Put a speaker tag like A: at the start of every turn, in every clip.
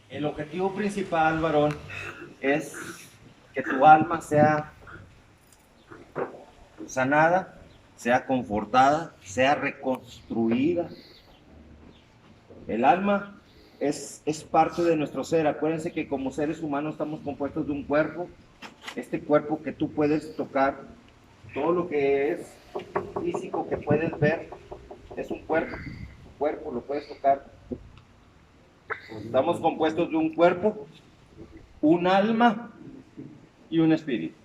A: El objetivo principal, varón, es que tu alma sea sanada, sea confortada, sea reconstruida. El alma es parte de nuestro ser. Acuérdense que como seres humanos estamos compuestos de un cuerpo. Este cuerpo que tú puedes tocar, todo lo que es físico que puedes ver, es un cuerpo. Tu cuerpo lo puedes tocar. Estamos compuestos de un cuerpo, un alma y un espíritu.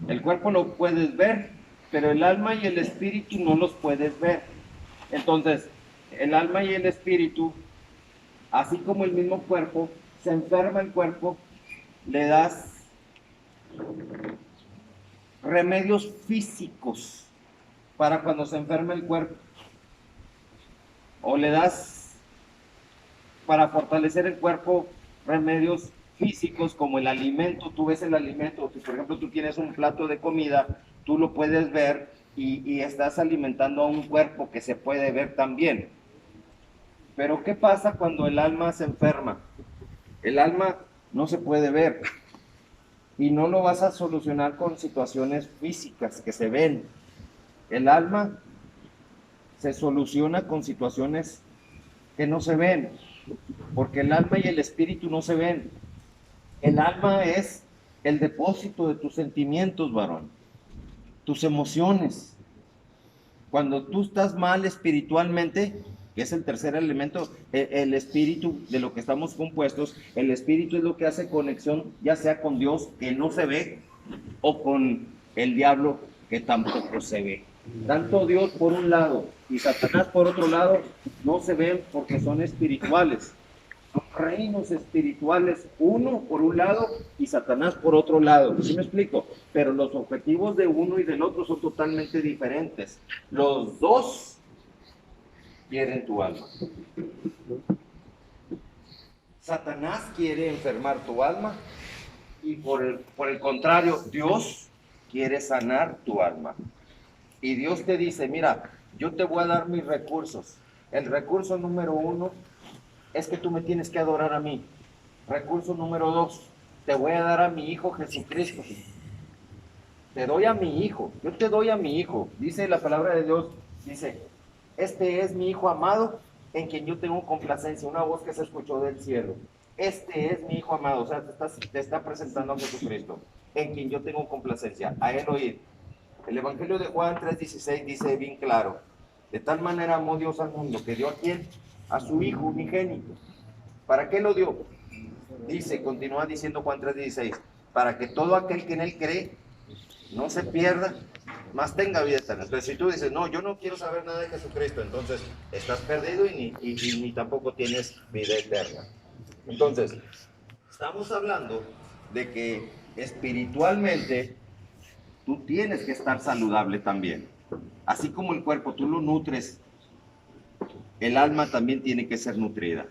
A: El cuerpo lo puedes ver, pero el alma y el espíritu no los puedes ver. Entonces, el alma y el espíritu, así como el mismo cuerpo, se enferma el cuerpo, le das remedios físicos para cuando se enferma el cuerpo, o le das para fortalecer el cuerpo remedios físicos como el alimento. Tú ves el alimento, si por ejemplo tú tienes un plato de comida, tú lo puedes ver y estás alimentando a un cuerpo que se puede ver también. Pero ¿qué pasa cuando el alma se enferma? El alma no se puede ver y no lo vas a solucionar con situaciones físicas que se ven. El alma se soluciona con situaciones que no se ven, porque el alma y el espíritu no se ven. El alma es el depósito de tus sentimientos, varón, tus emociones. Cuando tú estás mal espiritualmente, que es el tercer elemento, el espíritu de lo que estamos compuestos, el espíritu es lo que hace conexión, ya sea con Dios, que no se ve, o con el diablo, que tampoco se ve. Tanto Dios por un lado y Satanás por otro lado no se ven porque son espirituales. Son reinos espirituales, uno por un lado y Satanás por otro lado. ¿Sí me explico? Pero los objetivos de uno y del otro son totalmente diferentes. Los dos quieren tu alma. Satanás quiere enfermar tu alma y por el contrario, Dios quiere sanar tu alma. Y Dios te dice, mira, yo te voy a dar mis recursos. El recurso número uno es que tú me tienes que adorar a mí. Recurso número dos, te voy a dar a mi Hijo Jesucristo. Te doy a mi Hijo, yo te doy a mi Hijo. Dice la palabra de Dios, dice, este es mi Hijo amado en quien yo tengo complacencia. Una voz que se escuchó del cielo. Este es mi Hijo amado, o sea, te está presentando a Jesucristo, en quien yo tengo complacencia. A Él oír. El Evangelio de Juan 3:16 dice bien claro, de tal manera amó Dios al mundo que dio a quién, a su Hijo unigénito. ¿Para qué lo dio? Dice, continúa diciendo Juan 3:16, para que todo aquel que en él cree no se pierda, más tenga vida eterna. Entonces, si tú dices, no, yo no quiero saber nada de Jesucristo, entonces estás perdido ni tampoco tienes vida eterna. Entonces, estamos hablando de que espiritualmente tú tienes que estar saludable también. Así como el cuerpo tú lo nutres, el alma también tiene que ser nutrida.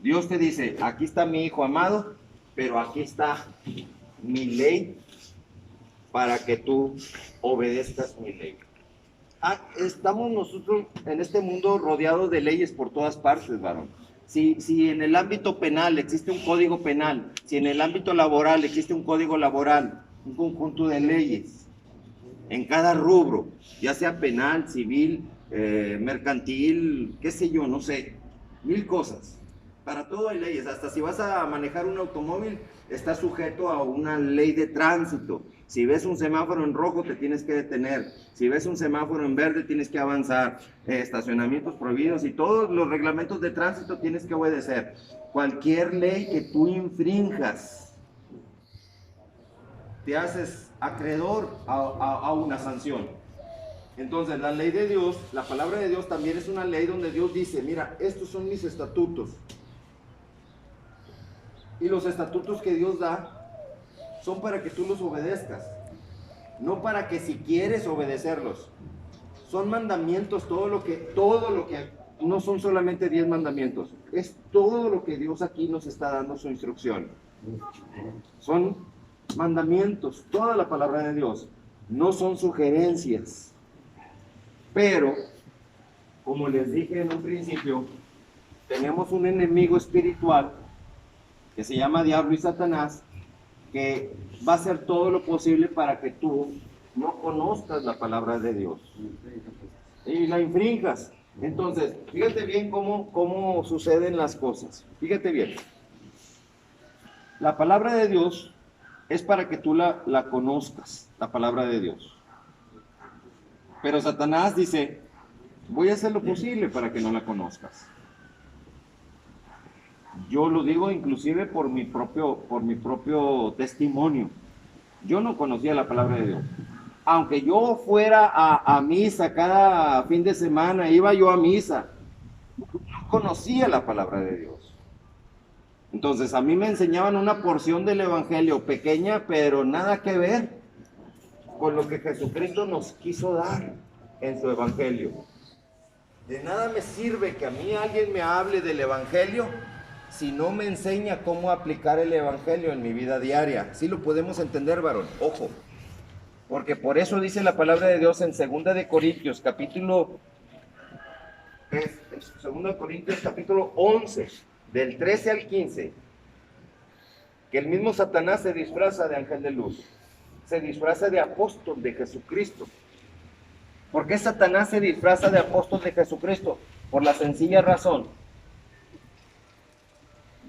A: Dios te dice, aquí está mi Hijo amado, pero aquí está mi ley para que tú obedezcas mi ley. Estamos nosotros en este mundo rodeados de leyes por todas partes, varón. Si en el ámbito penal existe un código penal, si en el ámbito laboral existe un código laboral, un conjunto de leyes, en cada rubro, ya sea penal, civil, mercantil, qué sé yo, no sé, mil cosas. Para todo hay leyes, hasta si vas a manejar un automóvil, estás sujeto a una ley de tránsito. Si ves un semáforo en rojo, te tienes que detener. Si ves un semáforo en verde, tienes que avanzar. Estacionamientos prohibidos y todos los reglamentos de tránsito tienes que obedecer. Cualquier ley que tú infrinjas, te haces acreedor a una sanción. Entonces, la ley de Dios, la palabra de Dios también es una ley donde Dios dice, mira, estos son mis estatutos. Y los estatutos que Dios da son para que tú los obedezcas, no para que si quieres obedecerlos. Son mandamientos, todo lo que, no son solamente 10 mandamientos, es todo lo que Dios aquí nos está dando su instrucción. Son mandamientos, toda la palabra de Dios, no son sugerencias. Pero, como les dije en un principio, tenemos un enemigo espiritual que se llama Diablo y Satanás, que va a hacer todo lo posible para que tú no conozcas la palabra de Dios y la infringas. Entonces, fíjate bien cómo suceden las cosas. Fíjate bien. La palabra de Dios es para que tú la conozcas, la palabra de Dios. Pero Satanás dice, voy a hacer lo posible para que no la conozcas. Yo lo digo inclusive por mi propio testimonio. Yo no conocía la palabra de Dios. Aunque yo fuera a misa cada fin de semana, iba yo a misa, no conocía la palabra de Dios. Entonces a mí me enseñaban una porción del Evangelio pequeña, pero nada que ver con lo que Jesucristo nos quiso dar en su Evangelio. De nada me sirve que a mí alguien me hable del Evangelio si no me enseña cómo aplicar el Evangelio en mi vida diaria. ¿Sí lo podemos entender, varón? Ojo. Porque por eso dice la palabra de Dios en 2 de Corintios, capítulo 11, del 13 al 15, que el mismo Satanás se disfraza de ángel de luz, se disfraza de apóstol de Jesucristo. ¿Por qué Satanás se disfraza de apóstol de Jesucristo? Por la sencilla razón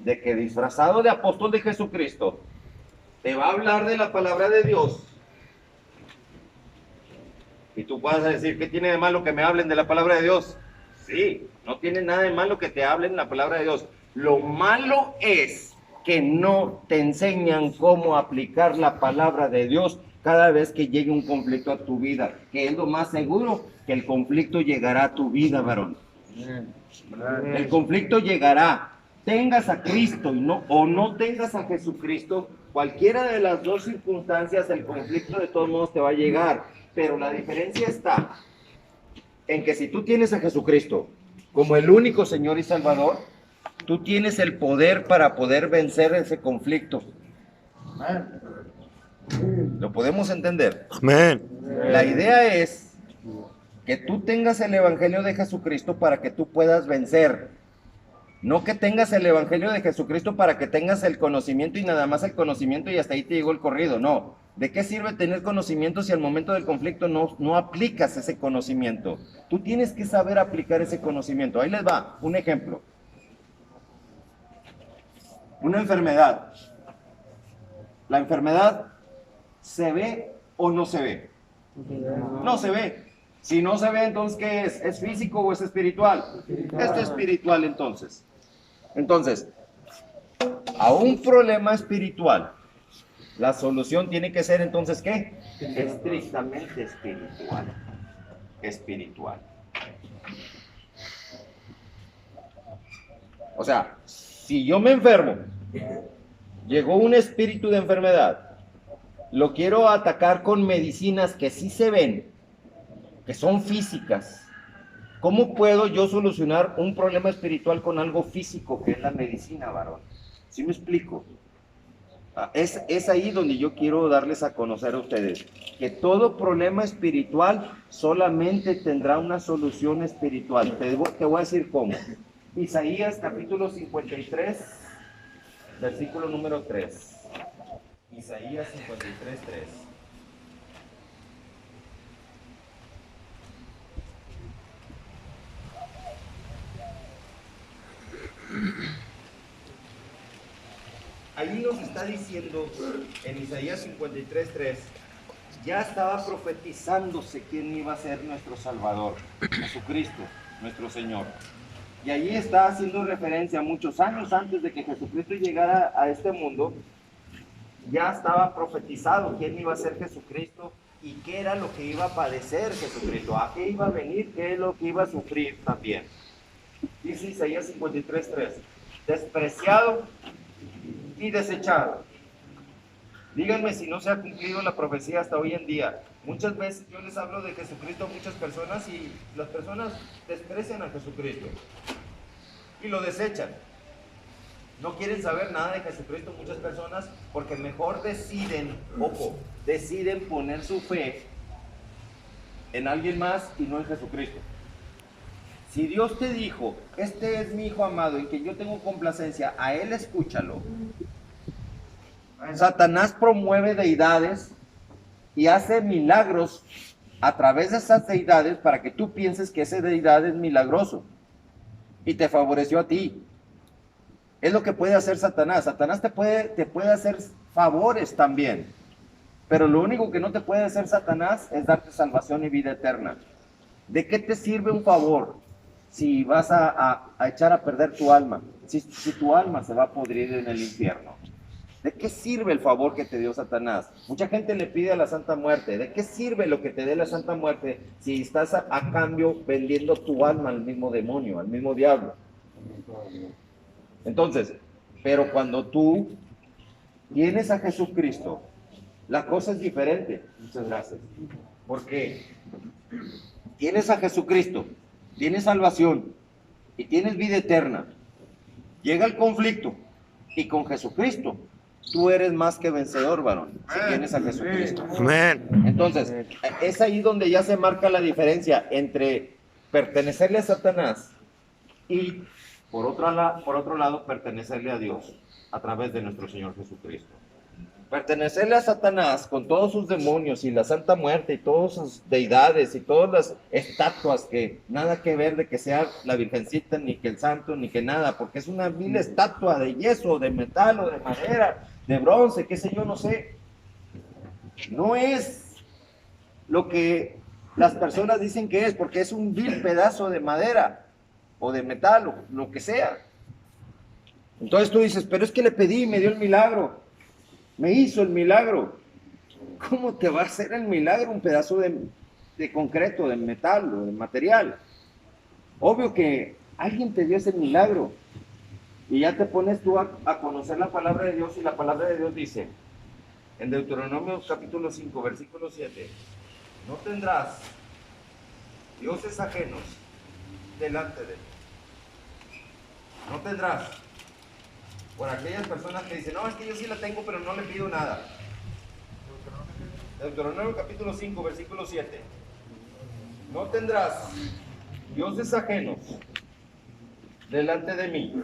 A: de que disfrazado de apóstol de Jesucristo, te va a hablar de la palabra de Dios. Y tú vas a decir, ¿qué tiene de malo que me hablen de la palabra de Dios? Sí, no tiene nada de malo que te hablen la palabra de Dios. Lo malo es que no te enseñan cómo aplicar la palabra de Dios cada vez que llegue un conflicto a tu vida, que es lo más seguro, que el conflicto llegará a tu vida, varón. El conflicto llegará, tengas a Cristo o no tengas a Jesucristo, cualquiera de las dos circunstancias, el conflicto de todos modos te va a llegar. Pero la diferencia está en que si tú tienes a Jesucristo como el único Señor y Salvador, tú tienes el poder para poder vencer ese conflicto. ¿Lo podemos entender?
B: Amén.
A: La idea es que tú tengas el Evangelio de Jesucristo para que tú puedas vencer. No que tengas el Evangelio de Jesucristo para que tengas el conocimiento y nada más el conocimiento y hasta ahí te llegó el corrido. No. ¿De qué sirve tener conocimiento si al momento del conflicto no aplicas ese conocimiento? Tú tienes que saber aplicar ese conocimiento. Ahí les va un ejemplo. Una enfermedad. La enfermedad, ¿se ve o no se ve? No se ve. Si no se ve, entonces, ¿qué es? ¿Es físico o es espiritual? Esto es espiritual, entonces. Entonces, a un problema espiritual, la solución tiene que ser, entonces, ¿qué? Estrictamente espiritual. Espiritual. O sea, si yo me enfermo, llegó un espíritu de enfermedad, lo quiero atacar con medicinas que sí se ven, que son físicas. ¿Cómo puedo yo solucionar un problema espiritual con algo físico que es la medicina, varón? ¿Sí me explico? Es ahí donde yo quiero darles a conocer a ustedes que todo problema espiritual solamente tendrá una solución espiritual. Te voy a decir cómo. Isaías capítulo 53, versículo número 3. Isaías 53, 3. Ahí nos está diciendo en Isaías 53, 3, ya estaba profetizándose quién iba a ser nuestro Salvador, Jesucristo, nuestro Señor. Y ahí está haciendo referencia muchos años antes de que Jesucristo llegara a este mundo, ya estaba profetizado quién iba a ser Jesucristo y qué era lo que iba a padecer Jesucristo, a qué iba a venir, qué es lo que iba a sufrir también. Dice Isaías 53, 3, despreciado y desechado. Díganme si no se ha cumplido la profecía hasta hoy en día. Muchas veces yo les hablo de Jesucristo a muchas personas y las personas desprecian a Jesucristo y lo desechan. No quieren saber nada de Jesucristo muchas personas porque mejor deciden poner su fe en alguien más y no en Jesucristo. Si Dios te dijo, este es mi hijo amado en quien yo tengo complacencia, a él escúchalo. Satanás promueve deidades y hace milagros a través de esas deidades para que tú pienses que esa deidad es milagroso y te favoreció a ti. Es lo que puede hacer Satanás. Satanás te puede hacer favores también, pero lo único que no te puede hacer Satanás es darte salvación y vida eterna. ¿De qué te sirve un favor si vas a echar a perder tu alma? Si tu alma se va a podrir en el infierno. ¿De qué sirve el favor que te dio Satanás? Mucha gente le pide a la Santa Muerte. ¿De qué sirve lo que te dé la Santa Muerte si estás a cambio vendiendo tu alma al mismo demonio, al mismo diablo? Entonces, pero cuando tú tienes a Jesucristo, la cosa es diferente. Muchas gracias. Porque tienes a Jesucristo, tienes salvación y tienes vida eterna. Llega el conflicto y con Jesucristo tú eres más que vencedor, varón, si tienes a Jesucristo.
B: Amén.
A: Entonces, es ahí donde ya se marca la diferencia entre pertenecerle a Satanás y, por otro lado, pertenecerle a Dios a través de nuestro Señor Jesucristo. Pertenecerle a Satanás con todos sus demonios y la Santa Muerte y todas sus deidades y todas las estatuas que nada que ver de que sea la Virgencita, ni que el santo, ni que nada, porque es una vil estatua de yeso, de metal o de madera, de bronce, qué sé yo, no sé. No es lo que las personas dicen que es, porque es un vil pedazo de madera o de metal o lo que sea. Entonces tú dices, pero es que le pedí y me dio el milagro. Me hizo el milagro. ¿Cómo te va a hacer el milagro un pedazo de concreto, de metal o de material? Obvio que alguien te dio ese milagro. Y ya te pones tú a conocer la palabra de Dios, y la palabra de Dios dice, en Deuteronomio capítulo 5, versículo 7, no tendrás dioses ajenos delante de mí. No tendrás. Por aquellas personas que dicen, no, es que yo sí la tengo, pero no le pido nada. Deuteronomio capítulo 5, versículo 7. No tendrás dioses ajenos delante de mí.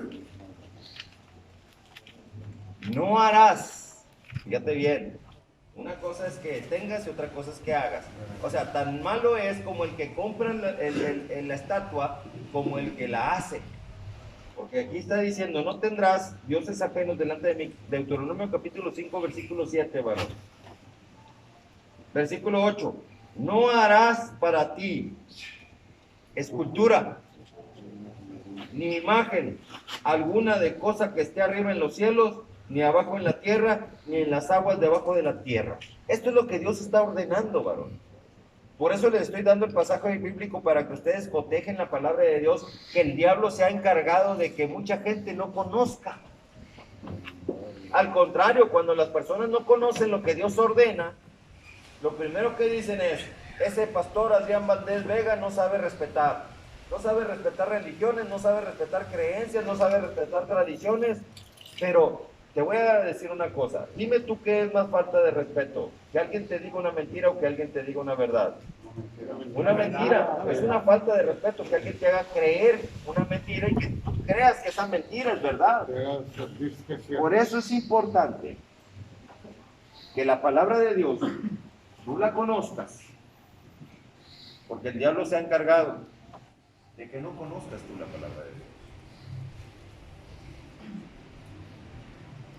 A: No harás, fíjate bien, una cosa es que tengas y otra cosa es que hagas. O sea, tan malo es como el que compra la estatua como el que la hace. Porque aquí está diciendo, no tendrás dioses ajenos delante de mí. Deuteronomio capítulo 5, versículo 7, varón. Versículo 8. No harás para ti escultura, ni imagen alguna de cosa que esté arriba en los cielos, ni abajo en la tierra, ni en las aguas debajo de la tierra. Esto es lo que Dios está ordenando, varón. Por eso les estoy dando el pasaje bíblico para que ustedes cotejen la palabra de Dios, que el diablo se ha encargado de que mucha gente no conozca. Al contrario, cuando las personas no conocen lo que Dios ordena, lo primero que dicen es, ese pastor Adrián Valdés Vega no sabe respetar. No sabe respetar religiones, no sabe respetar creencias, no sabe respetar tradiciones. Pero te voy a decir una cosa, dime tú qué es más falta de respeto, que alguien te diga una mentira o que alguien te diga una verdad. Una mentira, es una falta de respeto que alguien te haga creer una mentira y que tú creas que esa mentira es verdad. Por eso es importante que la palabra de Dios tú la conozcas, porque el diablo se ha encargado de que no conozcas tú la palabra de Dios.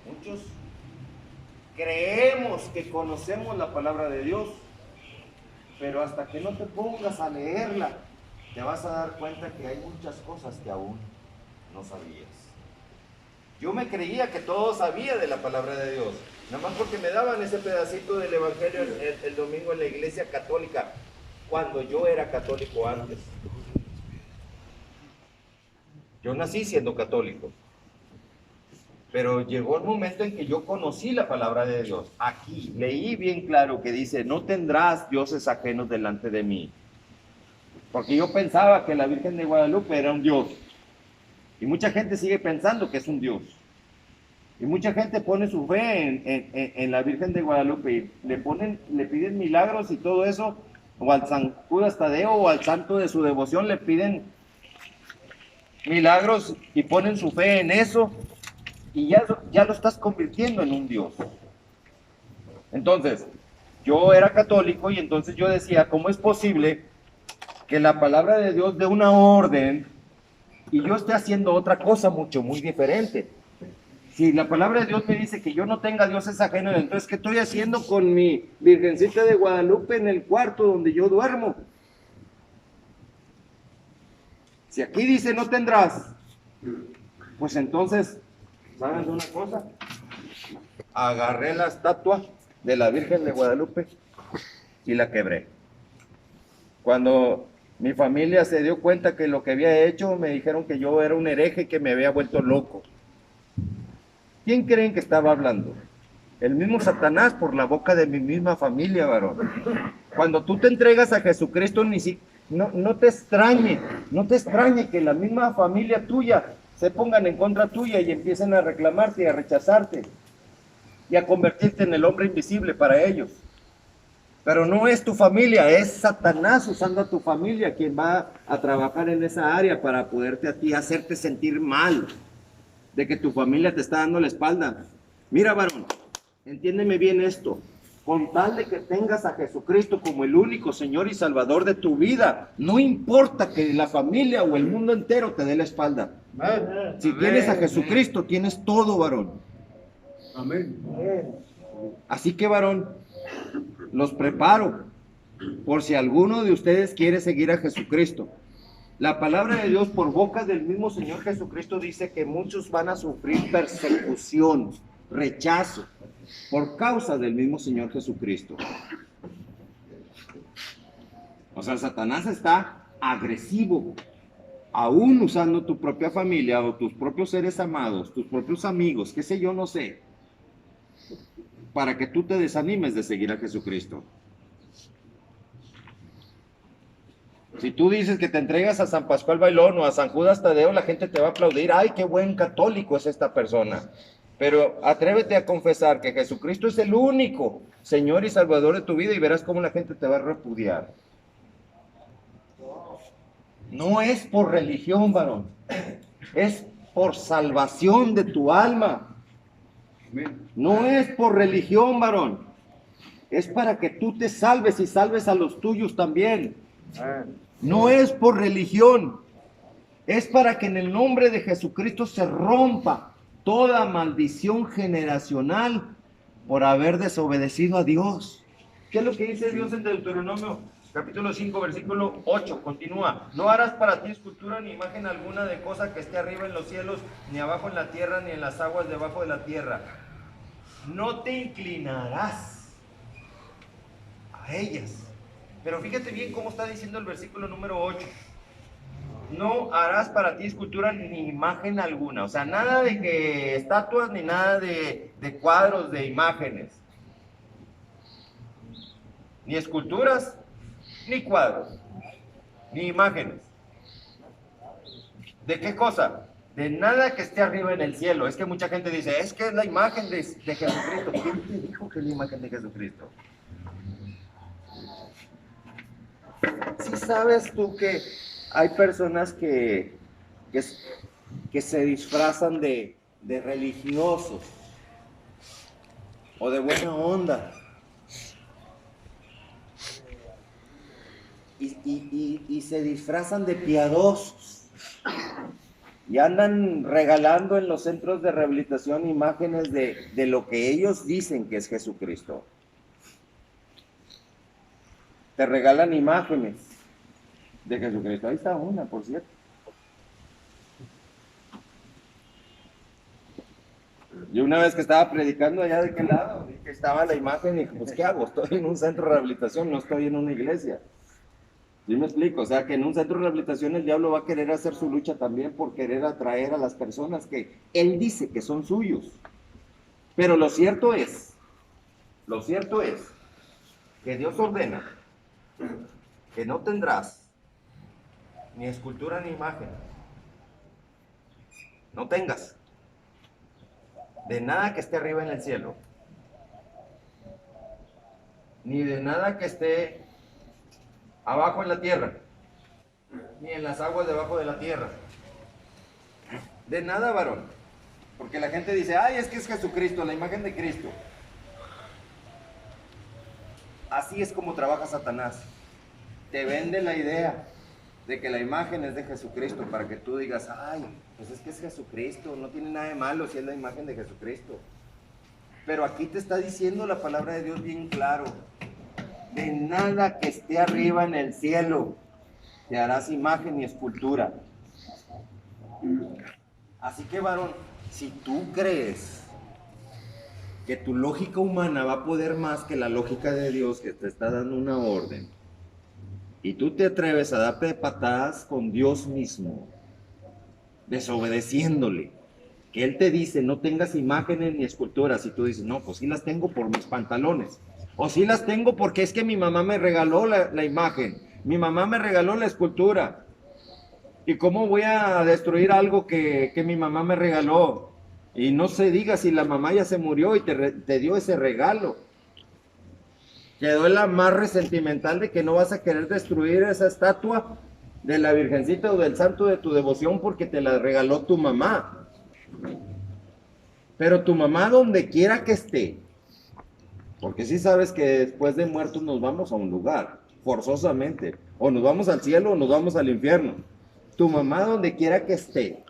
A: Muchos creemos que conocemos la palabra de Dios, pero hasta que no te pongas a leerla, te vas a dar cuenta que hay muchas cosas que aún no sabías. Yo me creía que todo sabía de la palabra de Dios, nada más porque me daban ese pedacito del evangelio el domingo en la iglesia católica, cuando yo era católico antes. Yo nací siendo católico. Pero llegó el momento en que yo conocí la palabra de Dios. Aquí leí bien claro que dice, no tendrás dioses ajenos delante de mí. Porque yo pensaba que la Virgen de Guadalupe era un dios. Y mucha gente sigue pensando que es un dios. Y mucha gente pone su fe en la Virgen de Guadalupe. Y le piden milagros y todo eso. O al San Judas Tadeo o al santo de su devoción le piden milagros y ponen su fe en eso y ya lo estás convirtiendo en un Dios. Entonces, yo era católico y entonces yo decía, ¿cómo es posible que la palabra de Dios dé una orden y yo esté haciendo otra cosa muy diferente? Si la palabra de Dios me dice que yo no tenga dioses ajenos, entonces ¿qué estoy haciendo con mi Virgencita de Guadalupe en el cuarto donde yo duermo? Si aquí dice no tendrás, pues entonces, ¿saben una cosa? Agarré la estatua de la Virgen de Guadalupe y la quebré. Cuando mi familia se dio cuenta que lo que había hecho, me dijeron que yo era un hereje, que me había vuelto loco. ¿Quién creen que estaba hablando? El mismo Satanás por la boca de mi misma familia, varón. Cuando tú te entregas a Jesucristo, no te extrañe que la misma familia tuya se pongan en contra tuya y empiecen a reclamarte y a rechazarte y a convertirte en el hombre invisible para ellos. Pero no es tu familia, es Satanás usando a tu familia quien va a trabajar en esa área para poderte a ti hacerte sentir mal de que tu familia te está dando la espalda. Mira, varón, entiéndeme bien esto. Con tal de que tengas a Jesucristo como el único Señor y Salvador de tu vida, no importa que la familia o el mundo entero te dé la espalda. Amén. Si tienes a Jesucristo, tienes todo, varón. Amén. Así que, varón, los preparo por si alguno de ustedes quiere seguir a Jesucristo. La palabra de Dios por boca del mismo Señor Jesucristo dice que muchos van a sufrir persecución, rechazo, por causa del mismo Señor Jesucristo. O sea, Satanás está agresivo, aún usando tu propia familia o tus propios seres amados, tus propios amigos, qué sé yo, no sé, para que tú te desanimes de seguir a Jesucristo. Si tú dices que te entregas a San Pascual Bailón o a San Judas Tadeo, la gente te va a aplaudir. ¡Ay, qué buen católico es esta persona! Pero atrévete a confesar que Jesucristo es el único Señor y Salvador de tu vida y verás cómo la gente te va a repudiar. No es por religión, varón. Es por salvación de tu alma. No es por religión, varón. Es para que tú te salves y salves a los tuyos también. No es por religión. Es para que en el nombre de Jesucristo se rompa toda maldición generacional por haber desobedecido a Dios. ¿Qué es lo que dice Dios en Deuteronomio capítulo 5, versículo 8? Continúa. No harás para ti escultura ni imagen alguna de cosa que esté arriba en los cielos, ni abajo en la tierra, ni en las aguas debajo de la tierra. No te inclinarás a ellas. Pero fíjate bien cómo está diciendo el versículo número 8. No harás para ti escultura ni imagen alguna. O sea, nada de que estatuas ni nada de cuadros, de imágenes. Ni esculturas, ni cuadros, ni imágenes. ¿De qué cosa? De nada que esté arriba en el cielo. Es que mucha gente dice, es que es la imagen de Jesucristo. ¿Quién te dijo que es la imagen de Jesucristo? ¿Sí sabes tú que hay personas que se disfrazan de religiosos o de buena onda y se disfrazan de piadosos y andan regalando en los centros de rehabilitación imágenes de lo que ellos dicen que es Jesucristo? Te regalan imágenes de Jesucristo. Ahí está una, por cierto. Yo una vez que estaba predicando allá de qué lado, vi que estaba la imagen y dije, pues ¿qué hago? Estoy en un centro de rehabilitación, no estoy en una iglesia. ¿Sí me explico? O sea, que en un centro de rehabilitación el diablo va a querer hacer su lucha también por querer atraer a las personas que él dice que son suyos. Pero lo cierto es que Dios ordena que no tendrás ni escultura ni imagen. No tengas de nada que esté arriba en el cielo, ni de nada que esté abajo en la tierra, ni en las aguas debajo de la tierra. De nada, varón. Porque la gente dice, ay, es que es Jesucristo, la imagen de Cristo. Así es como trabaja Satanás. Te vende la idea de que la imagen es de Jesucristo para que tú digas, ay, pues es que es Jesucristo, no tiene nada de malo si es la imagen de Jesucristo. Pero aquí te está diciendo la palabra de Dios bien claro, de nada que esté arriba en el cielo te harás imagen ni escultura. Así que, varón, si tú crees que tu lógica humana va a poder más que la lógica de Dios que te está dando una orden, y tú te atreves a darte patadas con Dios mismo, desobedeciéndole, que Él te dice no tengas imágenes ni esculturas, y tú dices, no, pues sí las tengo por mis pantalones, o sí las tengo porque es que mi mamá me regaló la imagen, mi mamá me regaló la escultura, y cómo voy a destruir algo que mi mamá me regaló, y no se diga si la mamá ya se murió y te dio ese regalo. Quedó la más resentimental de que no vas a querer destruir esa estatua de la Virgencita o del santo de tu devoción porque te la regaló tu mamá. Pero tu mamá donde quiera que esté, porque sí sabes que después de muertos nos vamos a un lugar, forzosamente, o nos vamos al cielo o nos vamos al infierno. Tu mamá donde quiera que esté,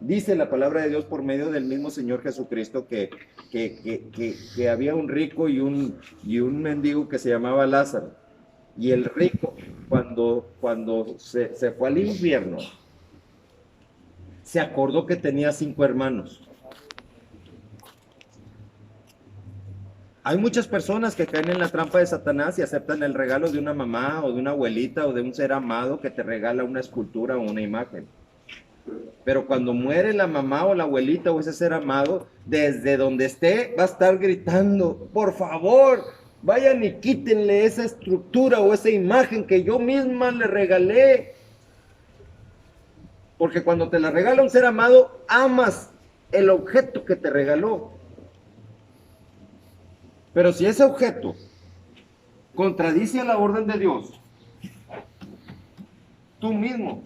A: dice la palabra de Dios por medio del mismo Señor Jesucristo que había un rico y un mendigo que se llamaba Lázaro. Y el rico, cuando se fue al infierno, se acordó que tenía 5 hermanos. Hay muchas personas que caen en la trampa de Satanás y aceptan el regalo de una mamá o de una abuelita o de un ser amado que te regala una escultura o una imagen. Pero cuando muere la mamá o la abuelita o ese ser amado, desde donde esté va a estar gritando, por favor, vayan y quítenle esa estructura o esa imagen que yo misma le regalé. Porque cuando te la regala un ser amado, amas el objeto que te regaló. Pero si ese objeto contradice a la orden de Dios, tú mismo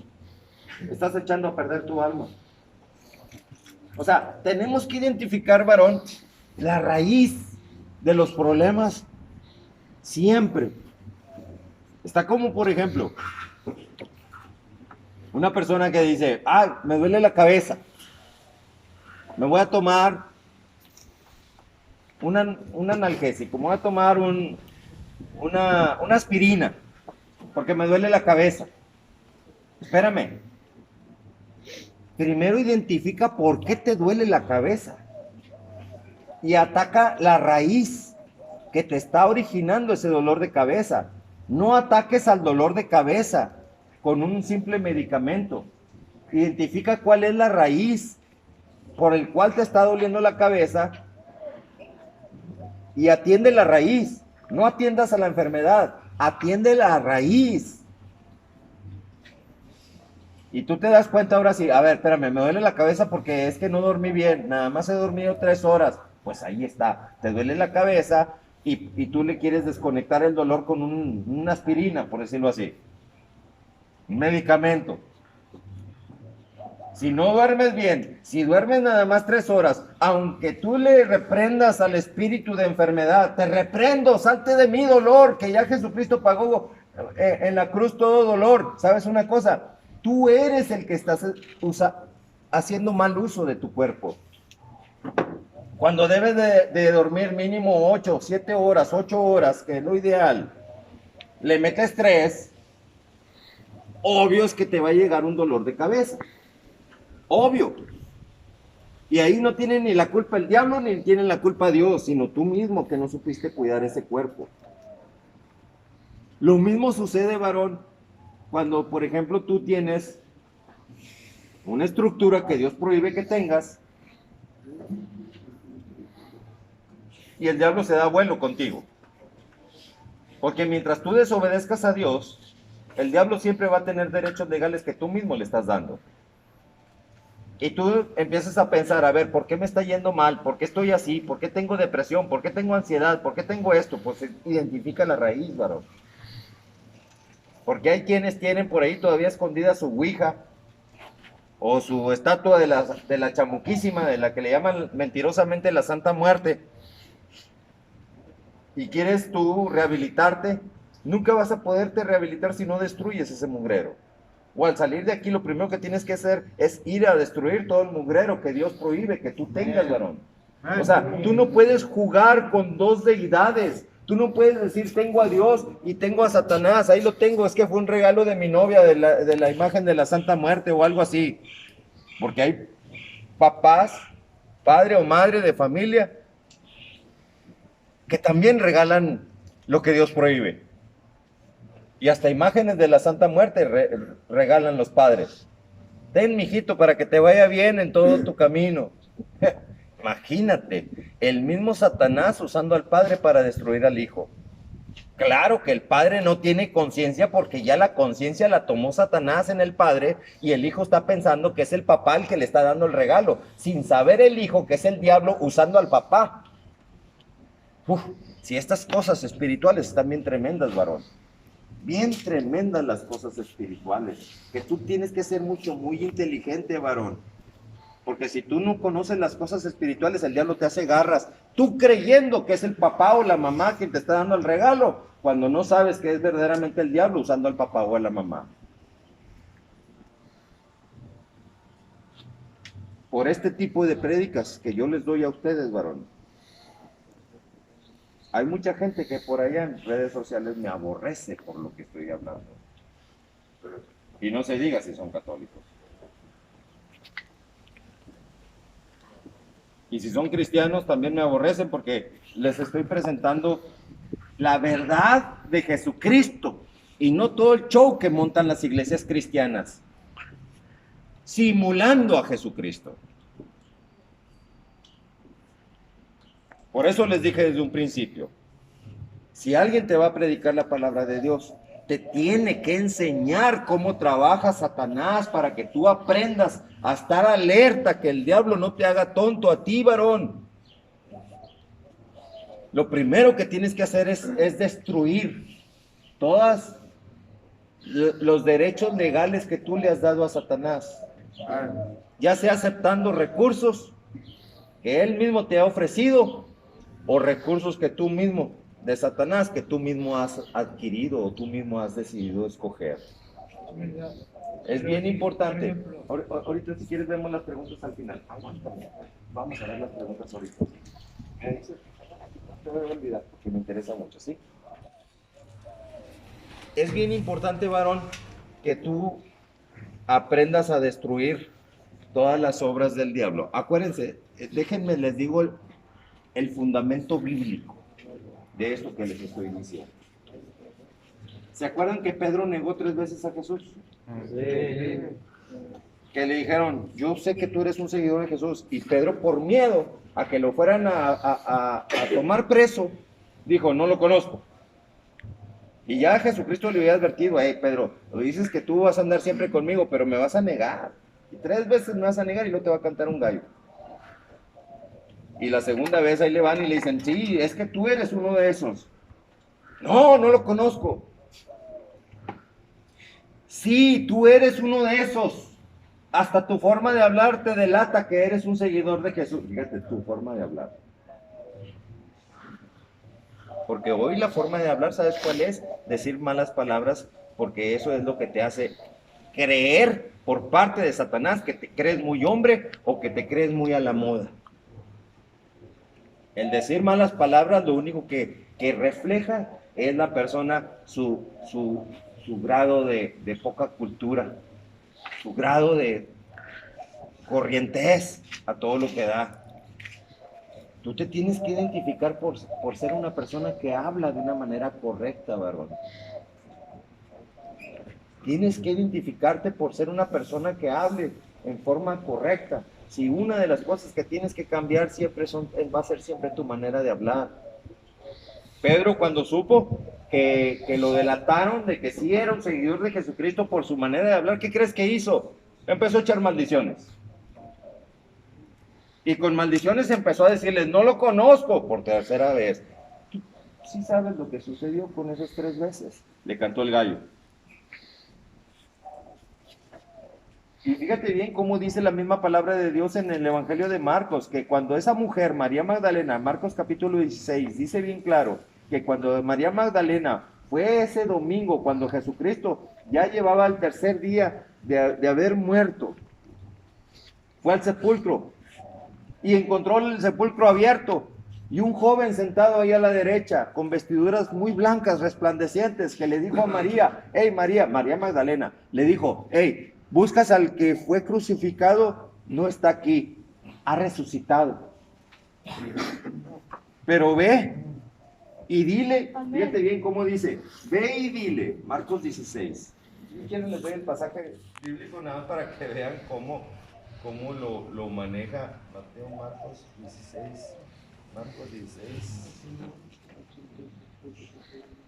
A: estás echando a perder tu alma. O sea, tenemos que identificar, varón, la raíz de los problemas siempre. Está como, por ejemplo, una persona que dice, ah, me duele la cabeza, me voy a tomar un analgésico, me voy a tomar una aspirina, porque me duele la cabeza. Espérame. Primero identifica por qué te duele la cabeza y ataca la raíz que te está originando ese dolor de cabeza. No ataques al dolor de cabeza con un simple medicamento. Identifica cuál es la raíz por el cual te está doliendo la cabeza y atiende la raíz. No atiendas a la enfermedad, atiende la raíz. Y tú te das cuenta ahora sí, a ver, espérame, me duele la cabeza porque es que no dormí bien, nada más he dormido 3 horas. Pues ahí está, te duele la cabeza y tú le quieres desconectar el dolor con una aspirina, por decirlo así. Un medicamento. Si no duermes bien, si duermes nada más 3 horas, aunque tú le reprendas al espíritu de enfermedad, te reprendo, salte de mi dolor, que ya Jesucristo pagó en la cruz todo dolor. ¿Sabes una cosa? Tú eres el que estás haciendo mal uso de tu cuerpo. Cuando debes de dormir mínimo 8, 7 horas, 8 horas, que es lo ideal, le metes 3, obvio es que te va a llegar un dolor de cabeza. Obvio. Y ahí no tiene ni la culpa el diablo, ni tiene la culpa Dios, sino tú mismo que no supiste cuidar ese cuerpo. Lo mismo sucede, varón, cuando, por ejemplo, tú tienes una estructura que Dios prohíbe que tengas y el diablo se da vuelo contigo. Porque mientras tú desobedezcas a Dios, el diablo siempre va a tener derechos legales que tú mismo le estás dando. Y tú empiezas a pensar, a ver, ¿por qué me está yendo mal? ¿Por qué estoy así? ¿Por qué tengo depresión? ¿Por qué tengo ansiedad? ¿Por qué tengo esto? Pues identifica la raíz, varón. Porque hay quienes tienen por ahí todavía escondida su ouija o su estatua de la chamuquísima, de la que le llaman mentirosamente la Santa Muerte, y quieres tú rehabilitarte, nunca vas a poderte rehabilitar si no destruyes ese mugrero. O al salir de aquí, lo primero que tienes que hacer es ir a destruir todo el mugrero que Dios prohíbe que tú tengas, varón. O sea, tú no puedes jugar con dos deidades. Tú no puedes decir, tengo a Dios y tengo a Satanás. Ahí lo tengo, es que fue un regalo de mi novia de la imagen de la Santa Muerte o algo así. Porque hay papás, padre o madre de familia, que también regalan lo que Dios prohíbe. Y hasta imágenes de la Santa Muerte regalan los padres. Ten, mijito, para que te vaya bien en todo tu camino. Imagínate, el mismo Satanás usando al padre para destruir al hijo. Claro que el padre no tiene conciencia porque ya la conciencia la tomó Satanás en el padre y el hijo está pensando que es el papá el que le está dando el regalo, sin saber el hijo que es el diablo usando al papá. Uf, si estas cosas espirituales están bien tremendas, varón. Bien tremendas las cosas espirituales, que tú tienes que ser muy inteligente, varón. Porque si tú no conoces las cosas espirituales, el diablo te hace garras. Tú creyendo que es el papá o la mamá quien te está dando el regalo, cuando no sabes que es verdaderamente el diablo usando al papá o a la mamá. Por este tipo de prédicas que yo les doy a ustedes, varón. Hay mucha gente que por allá en redes sociales me aborrece por lo que estoy hablando. Y no se diga si son católicos. Y si son cristianos también me aborrecen porque les estoy presentando la verdad de Jesucristo y no todo el show que montan las iglesias cristianas, simulando a Jesucristo. Por eso les dije desde un principio, si alguien te va a predicar la palabra de Dios, te tiene que enseñar cómo trabaja Satanás para que tú aprendas a estar alerta, que el diablo no te haga tonto a ti, varón. Lo primero que tienes que hacer es destruir todos los derechos legales que tú le has dado a Satanás. Ya sea aceptando recursos que él mismo te ha ofrecido o recursos que tú mismo, de Satanás, que tú mismo has adquirido o tú mismo has decidido escoger. Es bien importante. Ahorita si quieres vemos las preguntas al final. Aguántame. Vamos a ver las preguntas ahorita. ¿Me dices? No te voy a olvidar porque me interesa mucho, ¿sí? Es bien importante, varón, que tú aprendas a destruir todas las obras del diablo. Acuérdense, déjenme les digo el fundamento bíblico de esto que les estoy diciendo. ¿Se acuerdan que Pedro negó 3 veces a Jesús? Sí. Que le dijeron, yo sé que tú eres un seguidor de Jesús. Y Pedro, por miedo a que lo fueran a tomar preso, dijo, no lo conozco. Y ya Jesucristo le había advertido, hey Pedro, lo dices que tú vas a andar siempre conmigo, pero me vas a negar. Y 3 veces me vas a negar y no te va a cantar un gallo. Y la segunda vez ahí le van y le dicen, sí, es que tú eres uno de esos. No, no lo conozco. Sí, tú eres uno de esos. Hasta tu forma de hablar te delata que eres un seguidor de Jesús. Fíjate, tu forma de hablar. Porque hoy la forma de hablar, ¿sabes cuál es? Decir malas palabras, porque eso es lo que te hace creer por parte de Satanás que te crees muy hombre o que te crees muy a la moda. El decir malas palabras lo único que refleja es la persona su grado de poca cultura, su grado de corrientez a todo lo que da. Tú te tienes que identificar por ser una persona que habla de una manera correcta, varón. Tienes que identificarte por ser una persona que hable en forma correcta. Si una de las cosas que tienes que cambiar siempre va a ser siempre tu manera de hablar. Pedro, cuando supo que lo delataron de que sí era un seguidor de Jesucristo por su manera de hablar, ¿qué crees que hizo? Empezó a echar maldiciones. Y con maldiciones empezó a decirles, no lo conozco por 3.ª vez. ¿Tú sí sabes lo que sucedió con esas 3 veces? Le cantó el gallo. Y fíjate bien cómo dice la misma palabra de Dios en el Evangelio de Marcos, que cuando esa mujer, María Magdalena, Marcos capítulo 16, dice bien claro, que cuando María Magdalena fue ese domingo, cuando Jesucristo ya llevaba el tercer día de haber muerto, fue al sepulcro y encontró el sepulcro abierto y un joven sentado ahí a la derecha con vestiduras muy blancas, resplandecientes, que le dijo a María, hey María, María Magdalena, le dijo, hey, buscas al que fue crucificado, no está aquí, ha resucitado. Pero ve y dile, fíjate bien cómo dice, ve y dile, Marcos 16. Si quieren les doy el pasaje bíblico nada más para que vean cómo lo maneja Mateo, Marcos 16, Marcos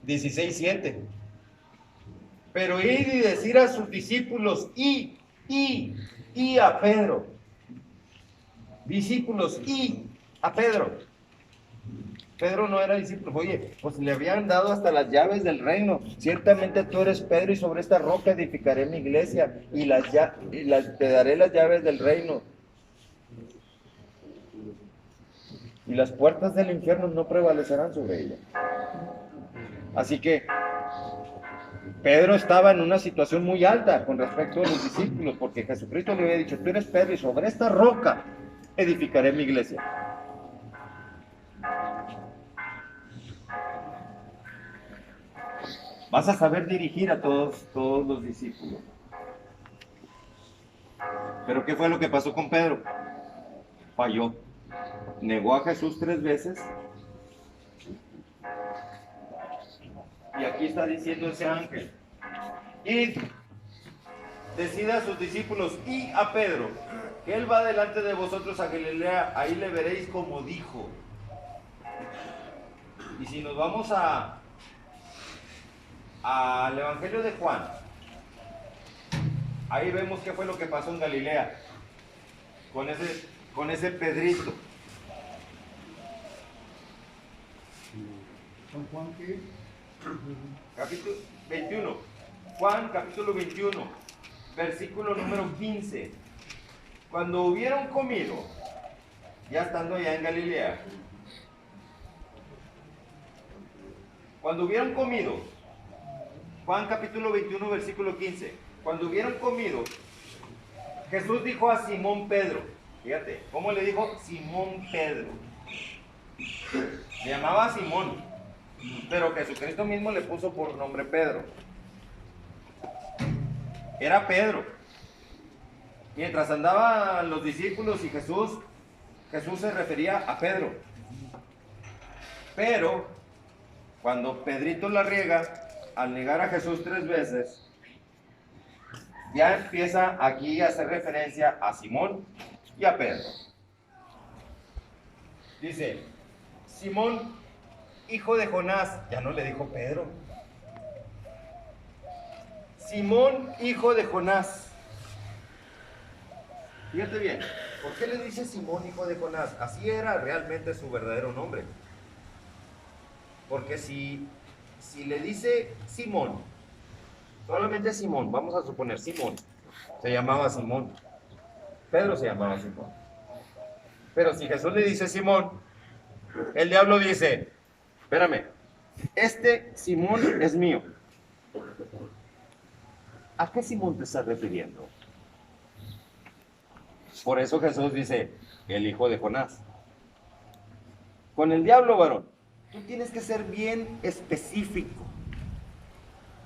A: 16, 7. Pero ir y decir a sus discípulos y a Pedro, discípulos y a Pedro. Pedro no era discípulo, oye, pues le habían dado hasta las llaves del reino. Ciertamente tú eres Pedro y sobre esta roca edificaré mi iglesia y te daré las llaves del reino. Y las puertas del infierno no prevalecerán sobre ella. Así que Pedro estaba en una situación muy alta con respecto a los discípulos, porque Jesucristo le había dicho, tú eres Pedro y sobre esta roca edificaré mi iglesia. Vas a saber dirigir a todos los discípulos. Pero ¿qué fue lo que pasó con Pedro? Falló. Negó a Jesús 3 veces. Y aquí está diciendo ese ángel. Id, decida a sus discípulos y a Pedro, que él va delante de vosotros a Galilea, ahí le veréis como dijo. Y si nos vamos al Evangelio de Juan, ahí vemos qué fue lo que pasó en Galilea con ese Pedrito.
B: ¿Juan qué?
A: Capítulo 21. Juan capítulo 21, versículo número 15. Cuando hubieron comido, ya estando ya en Galilea, cuando hubieron comido, Juan capítulo 21, versículo 15. Cuando hubieron comido, Jesús dijo a Simón Pedro, fíjate, ¿cómo le dijo? Simón Pedro. Se llamaba Simón, pero Jesucristo mismo le puso por nombre Pedro. Era Pedro. Mientras andaban los discípulos y Jesús se refería a Pedro. Pero cuando Pedrito la riega, al negar a Jesús 3 veces, ya empieza aquí a hacer referencia a Simón y a Pedro. Dice, Simón, hijo de Jonás, ya no le dijo Pedro. Simón, hijo de Jonás. Fíjate bien, ¿por qué le dice Simón, hijo de Jonás? Así era realmente su verdadero nombre. Porque si le dice Simón, solamente Simón, vamos a suponer Simón, se llamaba Simón. Pedro se llamaba Simón. Pero si Jesús le dice Simón, el diablo dice, espérame, este Simón es mío. ¿A qué Simón te estás refiriendo? Por eso Jesús dice, el hijo de Jonás. Con el diablo, varón, tú tienes que ser bien específico.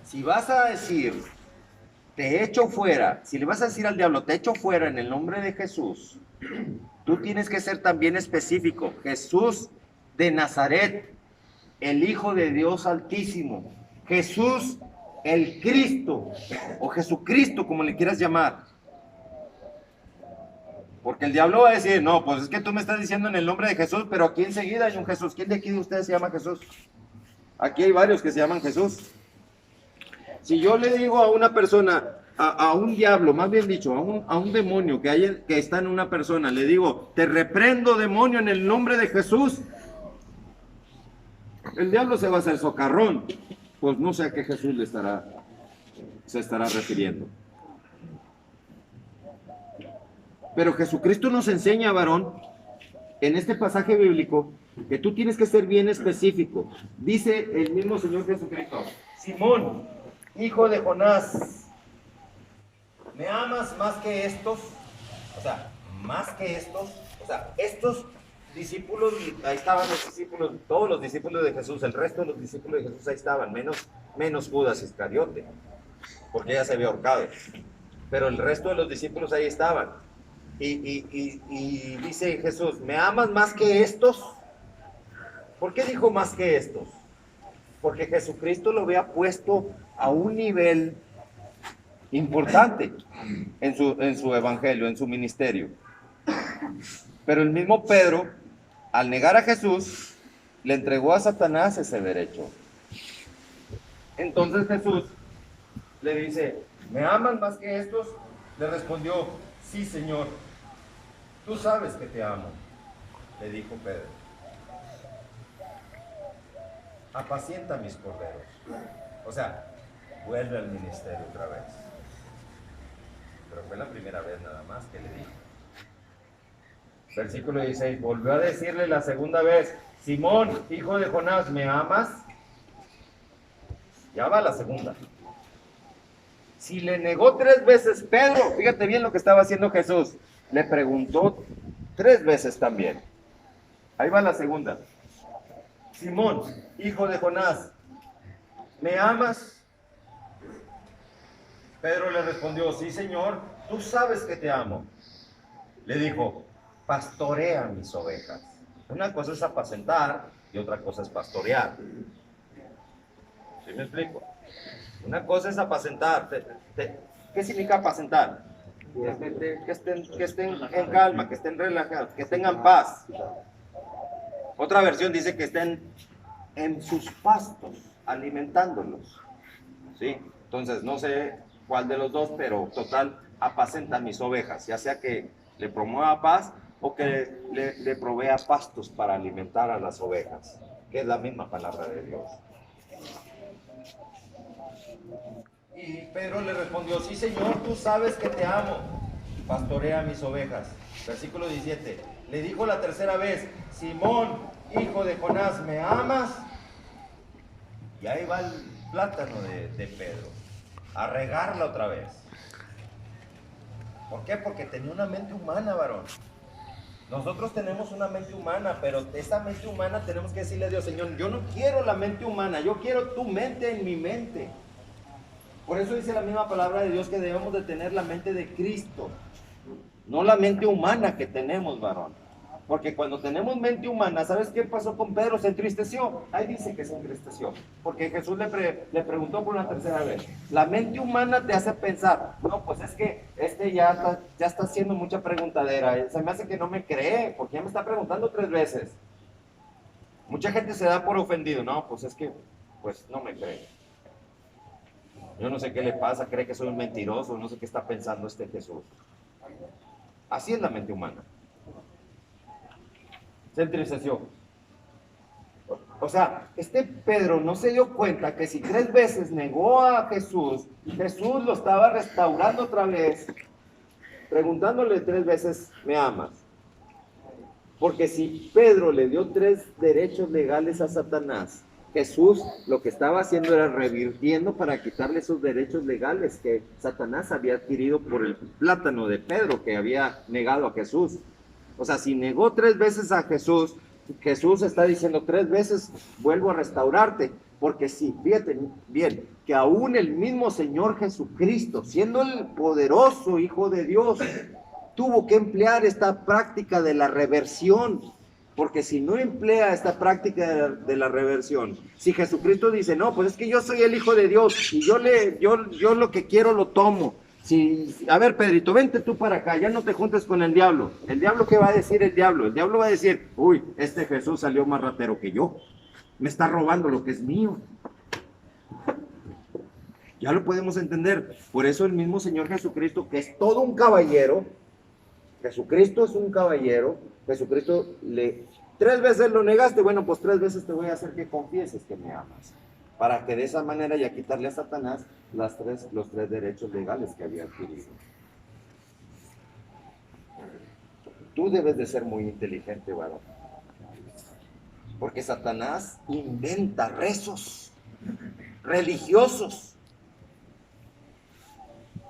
A: Si vas a decir, te echo fuera, si le vas a decir al diablo, te echo fuera en el nombre de Jesús, tú tienes que ser también específico. Jesús de Nazaret, el Hijo de Dios Altísimo. Jesús el Cristo, o Jesucristo, como le quieras llamar. Porque el diablo va a decir, no, pues es que tú me estás diciendo en el nombre de Jesús, pero aquí enseguida hay un Jesús. ¿Quién de aquí de ustedes se llama Jesús? Aquí hay varios que se llaman Jesús. Si yo le digo a una persona, a un diablo, más bien dicho, a un demonio que está en una persona, le digo, te reprendo, demonio, en el nombre de Jesús, el diablo se va a hacer socarrón. Pues no sé a qué Jesús se estará refiriendo. Pero Jesucristo nos enseña, varón, en este pasaje bíblico, que tú tienes que ser bien específico. Dice el mismo Señor Jesucristo: Simón, hijo de Jonás, ¿me amas más que estos? O sea, más que estos. O sea, estos discípulos, ahí estaban los discípulos, todos los discípulos de Jesús, el resto de los discípulos de Jesús ahí estaban, menos Judas Iscariote, porque ya se había ahorcado. Pero el resto de los discípulos ahí estaban. Y dice Jesús: ¿me amas más que estos? ¿Por qué dijo más que estos? Porque Jesucristo lo había puesto a un nivel importante en su evangelio, en su ministerio. Pero el mismo Pedro, al negar a Jesús, le entregó a Satanás ese derecho. Entonces Jesús le dice: ¿me aman más que estos? Le respondió: sí, Señor, tú sabes que te amo. Le dijo Pedro: apacienta mis corderos. O sea, vuelve al ministerio otra vez. Pero fue la primera vez nada más que le dijo. Versículo 16, volvió a decirle la segunda vez: Simón, hijo de Jonás, ¿me amas? Ya va la segunda. Si le negó 3 veces Pedro, fíjate bien lo que estaba haciendo Jesús, le preguntó 3 veces también. Ahí va la segunda. Simón, hijo de Jonás, ¿me amas? Pedro le respondió: sí, Señor, tú sabes que te amo. Le dijo: pastorea mis ovejas. Una cosa es apacentar y otra cosa es pastorear. ¿Sí me explico? Una cosa es apacentar. ¿Qué significa apacentar? Que estén en calma, que estén relajados, que tengan paz. Otra versión dice que estén en sus pastos, alimentándolos. ¿Sí? Entonces, no sé cuál de los dos, pero total, apacenta mis ovejas, ya sea que le promueva paz o que le provea pastos para alimentar a las ovejas, que es la misma palabra de Dios. Y Pedro le respondió: sí, Señor, tú sabes que te amo, pastorea mis ovejas. Versículo 17, le dijo la tercera vez: Simón, hijo de Jonás, ¿me amas? Y ahí va el plátano de Pedro, a regarla otra vez. ¿Por qué? Porque tenía una mente humana, varón. Nosotros tenemos una mente humana, pero esa mente humana tenemos que decirle a Dios: Señor, yo no quiero la mente humana, yo quiero tu mente en mi mente. Por eso dice la misma palabra de Dios que debemos de tener la mente de Cristo, no la mente humana que tenemos, varón. Porque cuando tenemos mente humana, ¿sabes qué pasó con Pedro? Se entristeció. Ahí dice que se entristeció. Porque Jesús le preguntó por una tercera vez. La mente humana te hace pensar: no, pues es que ya está haciendo mucha preguntadera. Se me hace que no me cree, porque ya me está preguntando 3 veces. Mucha gente se da por ofendido. No, pues es que, pues no me cree. Yo no sé qué le pasa, cree que soy un mentiroso, no sé qué está pensando este Jesús. Así es la mente humana. Se entristeció. O sea, este Pedro no se dio cuenta que si 3 veces negó a Jesús, Jesús lo estaba restaurando otra vez, preguntándole 3 veces: ¿me amas? Porque si Pedro le dio 3 derechos legales a Satanás, Jesús lo que estaba haciendo era revirtiendo para quitarle esos derechos legales que Satanás había adquirido por el plátano de Pedro que había negado a Jesús. O sea, si negó 3 veces a Jesús, Jesús está diciendo: 3 veces vuelvo a restaurarte. Porque sí, fíjate bien, que aún el mismo Señor Jesucristo, siendo el poderoso Hijo de Dios, tuvo que emplear esta práctica de la reversión. Porque si no emplea esta práctica de la reversión, si Jesucristo dice: no, pues es que yo soy el Hijo de Dios y yo lo que quiero lo tomo. A ver, Pedrito, vente tú para acá, ya no te juntes con el diablo. ¿El diablo qué va a decir el diablo? El diablo va a decir: uy, este Jesús salió más ratero que yo. Me está robando lo que es mío. Ya lo podemos entender. Por eso el mismo Señor Jesucristo, que es todo un caballero, Jesucristo es un caballero, Jesucristo 3 veces lo negaste, bueno, pues 3 veces te voy a hacer que confieses que me amas. Para que de esa manera ya quitarle a Satanás los 3 derechos legales que había adquirido. tú debes de ser muy inteligente, varón. Porque Satanás inventa rezos religiosos.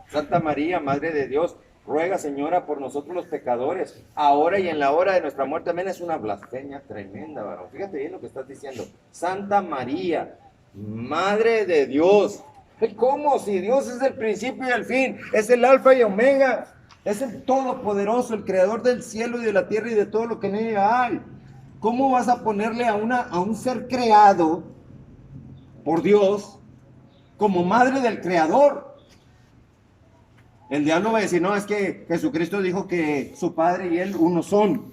A: Santa María, Madre de Dios, ruega, Señora, por nosotros los pecadores, ahora y en la hora de nuestra muerte. Amén. Es una blasfemia tremenda, varón. Fíjate bien lo que estás diciendo. Santa María, Madre de Dios. ¿Cómo? Si Dios es el principio y el fin, es el alfa y omega, es el todopoderoso, el creador del cielo y de la tierra y de todo lo que en ella hay. ¿Cómo vas a ponerle a un ser creado por Dios como madre del creador? El diablo va a decir, no, es que Jesucristo dijo que su padre y él uno son.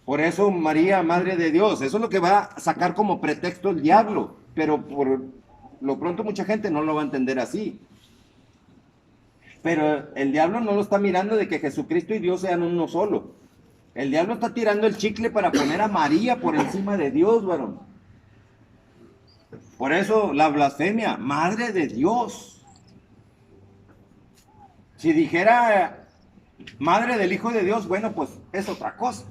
A: Por eso María, Madre de Dios. Eso es lo que va a sacar como pretexto el diablo. Pero por lo pronto mucha gente no lo va a entender así. Pero el diablo no lo está mirando de que Jesucristo y Dios sean uno solo. El diablo está tirando el chicle para poner a María por encima de Dios, varón. Por eso la blasfemia, Madre de Dios. Si dijera Madre del Hijo de Dios, bueno, pues es otra cosa.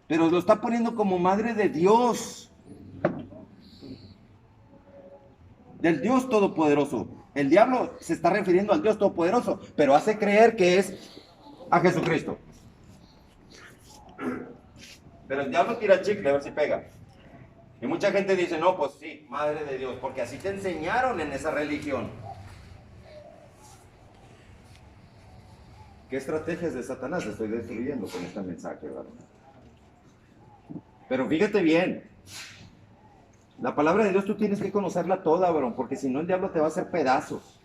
A: Pero lo está poniendo como Madre de Dios. Del Dios Todopoderoso. El diablo se está refiriendo al Dios Todopoderoso, pero hace creer que es a Jesucristo. Pero el diablo tira el chicle a ver si pega. Y mucha gente dice, no, pues sí, Madre de Dios, porque así te enseñaron en esa religión. ¿Qué estrategias de Satanás estoy destruyendo con este mensaje, verdad? Pero fíjate bien, la palabra de Dios tú tienes que conocerla toda, varón, porque si no el diablo te va a hacer pedazos.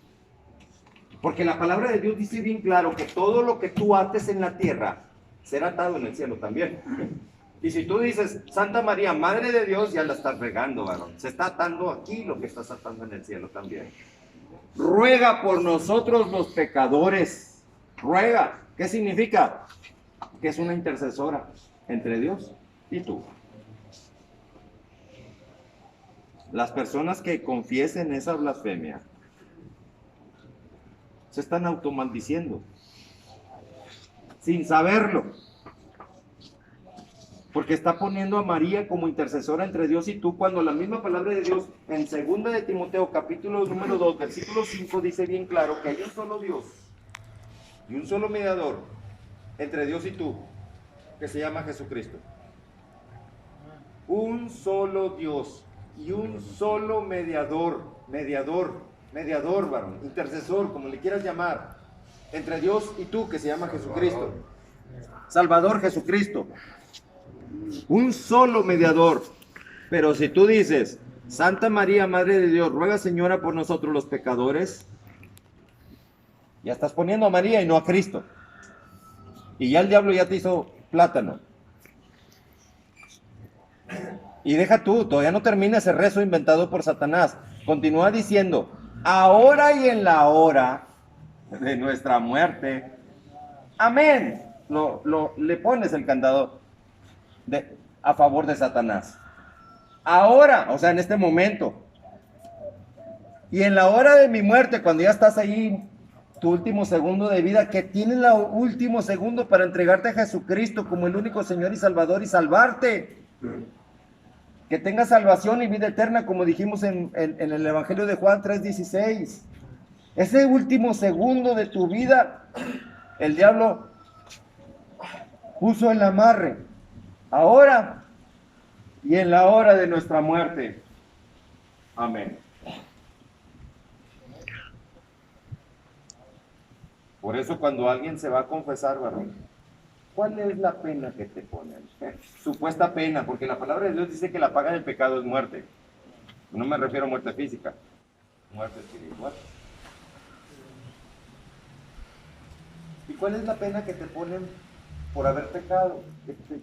A: Porque la palabra de Dios dice bien claro que todo lo que tú ates en la tierra será atado en el cielo también. Y si tú dices, Santa María, Madre de Dios, ya la estás regando, varón. Se está atando aquí lo que estás atando en el cielo también. Ruega por nosotros los pecadores. Ruega. ¿Qué significa? Que es una intercesora entre Dios y tú. Las personas que confiesen esa blasfemia se están automaldiciendo sin saberlo, porque está poniendo a María como intercesora entre Dios y tú, cuando la misma palabra de Dios en 2 de Timoteo capítulo número 2 versículo 5 dice bien claro que hay un solo Dios y un solo mediador entre Dios y tú, que se llama Jesucristo. Un solo Dios y un solo mediador, varón, intercesor, como le quieras llamar, entre Dios y tú, que se llama Jesucristo. Salvador Jesucristo. Un solo mediador. Pero si tú dices, Santa María, Madre de Dios, ruega, Señora, por nosotros los pecadores, ya estás poniendo a María y no a Cristo. Y ya el diablo ya te hizo plátano. Y deja tú, todavía no termina ese rezo inventado por Satanás. Continúa diciendo, ahora y en la hora de nuestra muerte. Amén. Le pones el candado a favor de Satanás. Ahora, o sea, en este momento. Y en la hora de mi muerte, cuando ya estás ahí, tu último segundo de vida, que tienes el último segundo para entregarte a Jesucristo como el único Señor y Salvador y salvarte. Que tengas salvación y vida eterna, como dijimos en el Evangelio de Juan 3:16. Ese último segundo de tu vida, el diablo puso el amarre. Ahora y en la hora de nuestra muerte. Amén. Por eso cuando alguien se va a confesar, varón, ¿cuál es la pena que te ponen? Supuesta pena, porque la palabra de Dios dice que la paga del pecado es muerte. No me refiero a muerte física, muerte espiritual. ¿Y cuál es la pena que te ponen por haber pecado?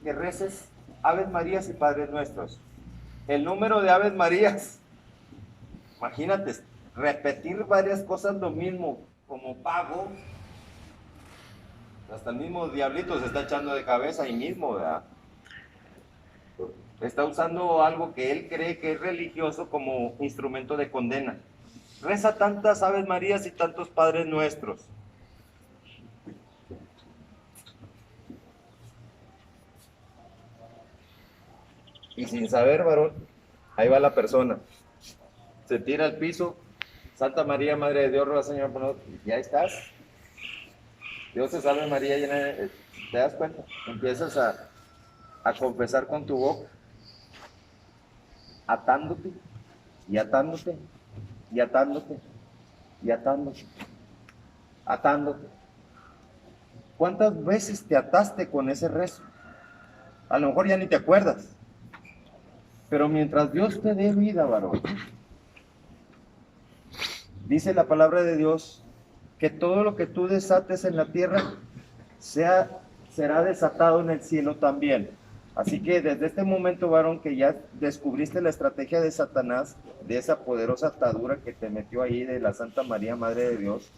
A: Que reces Aves Marías y Padres Nuestros. El número de Aves Marías, imagínate, repetir varias cosas lo mismo como pago. Hasta el mismo diablito se está echando de cabeza ahí mismo, ¿verdad? Está usando algo que él cree que es religioso como instrumento de condena. Reza tantas Aves Marías y tantos Padres Nuestros. Y sin saber, varón, ahí va la persona. Se tira al piso. Santa María, Madre de Dios, ruega Señor por nosotros. Y ya estás. Dios te salve María, llena de... ¿Te das cuenta? Empiezas a confesar con tu boca, atándote, y atándote, y atándote, y atándote, atándote. ¿Cuántas veces te ataste con ese rezo? A lo mejor ya ni te acuerdas. Pero mientras Dios te dé vida, varón, dice la palabra de Dios que todo lo que tú desates en la tierra será desatado en el cielo también. Así que desde este momento, varón, que ya descubriste la estrategia de Satanás, de esa poderosa atadura que te metió ahí de la Santa María, Madre de Dios,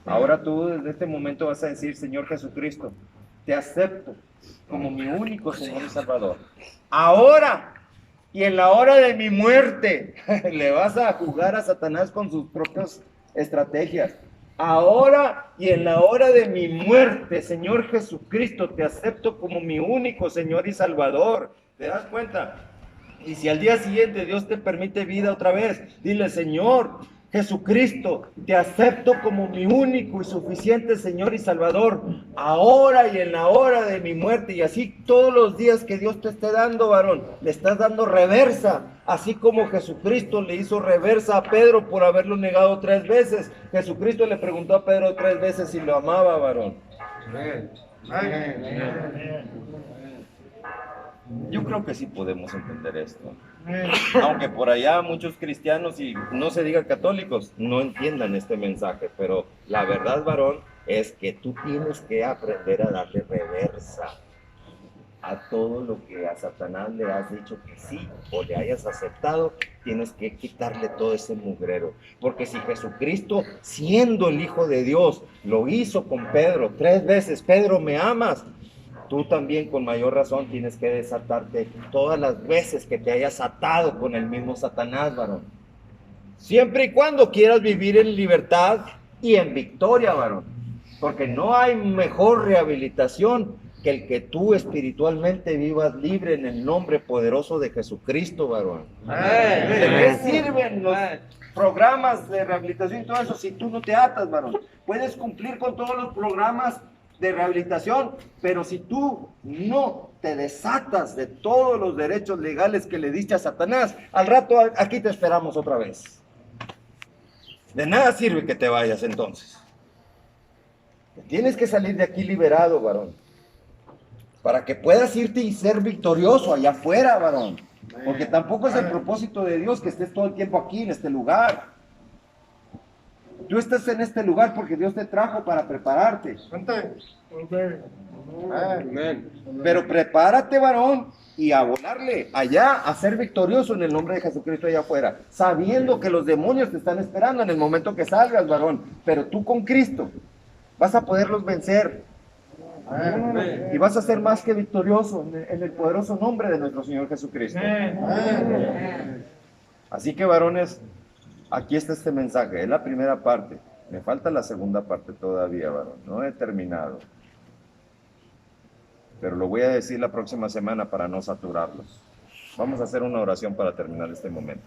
A: ahora tú desde este momento vas a decir: Señor Jesucristo, te acepto como mi único Señor y Salvador. Ahora y en la hora de mi muerte, le vas a jugar a Satanás con sus propias estrategias. Ahora y en la hora de mi muerte, Señor Jesucristo, te acepto como mi único Señor y Salvador. ¿Te das cuenta? Y si al día siguiente Dios te permite vida otra vez, dile: Señor Jesucristo, te acepto como mi único y suficiente Señor y Salvador, ahora y en la hora de mi muerte. Y así todos los días que Dios te esté dando, varón, le estás dando reversa, así como Jesucristo le hizo reversa a Pedro por haberlo negado 3 veces. Jesucristo le preguntó a Pedro 3 veces si lo amaba, varón. Yo creo que sí podemos entender esto. Aunque por allá muchos cristianos, y no se diga católicos, no entiendan este mensaje, pero la verdad, varón, es que tú tienes que aprender a darle reversa a todo lo que a Satanás le has dicho que sí o le hayas aceptado. Tienes que quitarle todo ese mugrero, porque si Jesucristo, siendo el Hijo de Dios, lo hizo con Pedro 3 veces: Pedro, ¿me amas?, tú también con mayor razón tienes que desatarte todas las veces que te hayas atado con el mismo Satanás, varón. Siempre y cuando quieras vivir en libertad y en victoria, varón. Porque no hay mejor rehabilitación que el que tú espiritualmente vivas libre en el nombre poderoso de Jesucristo, varón. ¿De qué sirven los programas de rehabilitación y todo eso si tú no te atas, varón? Puedes cumplir con todos los programas de rehabilitación, pero si tú no te desatas de todos los derechos legales que le diste a Satanás, al rato aquí te esperamos otra vez. De nada sirve que te vayas entonces. Tienes que salir de aquí liberado, varón, para que puedas irte y ser victorioso allá afuera, varón, porque tampoco es el propósito de Dios que estés todo el tiempo aquí en este lugar. Tú estás en este lugar porque Dios te trajo para prepararte. Pero prepárate, varón, y a volarle allá, a ser victorioso en el nombre de Jesucristo allá afuera, sabiendo que los demonios te están esperando en el momento que salgas, varón. Pero tú con Cristo vas a poderlos vencer. Y vas a ser más que victorioso en el poderoso nombre de nuestro Señor Jesucristo. Así que, varones, aquí está este mensaje, es la primera parte. Me falta la segunda parte todavía, varón. No he terminado. Pero lo voy a decir la próxima semana para no saturarlos. Vamos a hacer una oración para terminar este momento.